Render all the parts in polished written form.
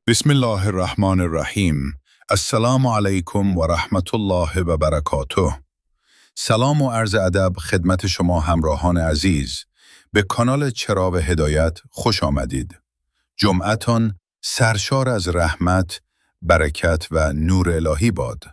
بسم الله الرحمن الرحیم. السلام علیکم و رحمت الله و برکاته. سلام و عرض ادب خدمت شما همراهان عزیز. به کانال چراغ هدایت خوش آمدید. جمعتان سرشار از رحمت، برکت و نور الهی باد.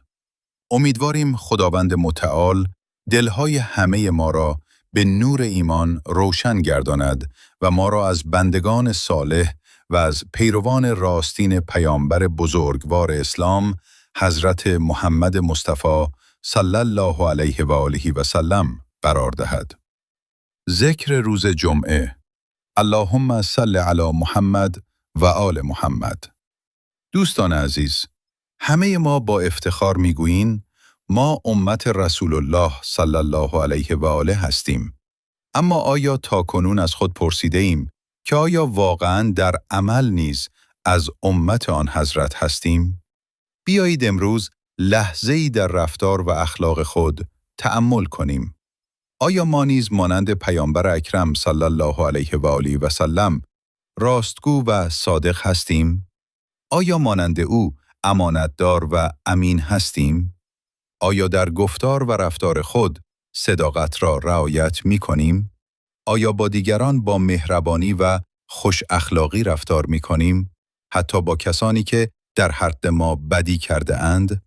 امیدواریم خداوند متعال دلهای همه ما را به نور ایمان روشن گرداند و ما را از بندگان صالح و از پیروان راستین پیامبر بزرگوار اسلام حضرت محمد مصطفی صلی الله علیه و آله و سلم قرار دهد. ذکر روز جمعه. اللهم صل علی محمد و آل محمد. دوستان عزیز، همه ما با افتخار میگوییم ما امت رسول الله صلی الله علیه و آله هستیم. اما آیا تاکنون از خود پرسیده ایم که آیا واقعاً در عمل نیز از امت آن حضرت هستیم؟ بیایید امروز لحظه‌ای در رفتار و اخلاق خود تأمل کنیم. آیا ما نیز مانند پیامبر اکرم صلی الله علیه و آله و سلم راستگو و صادق هستیم؟ آیا مانند او امانتدار و امین هستیم؟ آیا در گفتار و رفتار خود صداقت را رعایت می‌کنیم؟ آیا با دیگران با مهربانی و خوش اخلاقی رفتار می‌کنیم، حتی با کسانی که در حق ما بدی کرده اند؟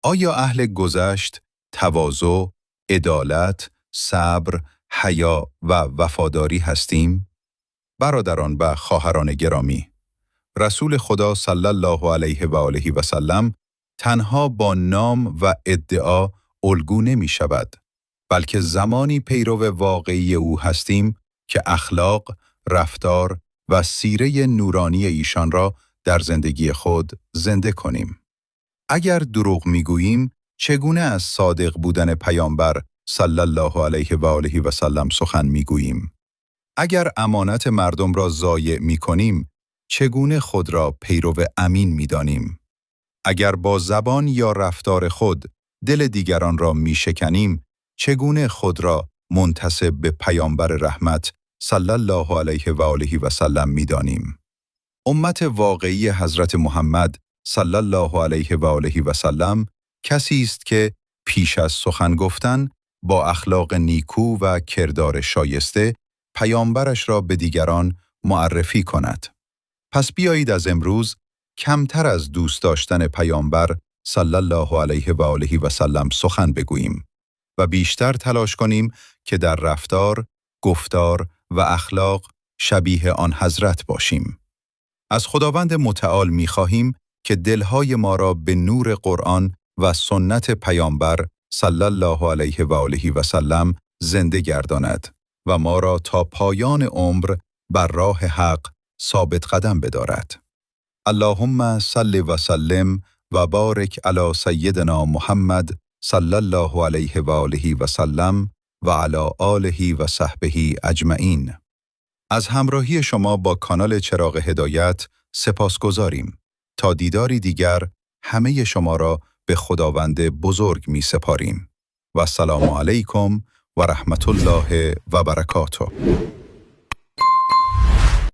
آیا اهل گذشت، تواضع، عدالت، صبر، حیا و وفاداری هستیم؟ برادران و خواهران گرامی، رسول خدا صلی الله علیه و آله و سلم تنها با نام و ادعا الگو نمی شود، بلکه زمانی پیرو واقعی او هستیم که اخلاق، رفتار و سیره نورانی ایشان را در زندگی خود زنده کنیم. اگر دروغ میگوییم، چگونه از صادق بودن پیامبر صلی الله علیه و آله و سلم سخن میگوییم؟ اگر امانت مردم را ضایع میکنیم، چگونه خود را پیرو امین میدانیم؟ اگر با زبان یا رفتار خود دل دیگران را میشکنیم، چگونه خود را منتسب به پیامبر رحمت صلی الله علیه و آله و سلم می‌دانیم؟ امت واقعی حضرت محمد صلی الله علیه و آله و سلم کسی است که پیش از سخن گفتن با اخلاق نیکو و کردار شایسته پیامبرش را به دیگران معرفی کند. پس بیایید از امروز کمتر از دوست داشتن پیامبر صلی الله علیه و آله و سلم سخن بگوییم و بیشتر تلاش کنیم که در رفتار، گفتار و اخلاق شبیه آن حضرت باشیم. از خداوند متعال می‌خواهیم که دلهای ما را به نور قرآن و سنت پیامبر صلی الله علیه و آله و سلم زنده گرداند و ما را تا پایان عمر بر راه حق ثابت قدم بدارد. اللهم صل و سلم و بارک علی سیدنا محمد صلی الله علیه و آله و سلم و علی آله و صحبه اجمعین. از همراهی شما با کانال چراغ هدایت سپاسگزاریم. تا دیداری دیگر همه شما را به خداوند بزرگ می سپاریم. و السلام علیکم و رحمت الله و برکاته.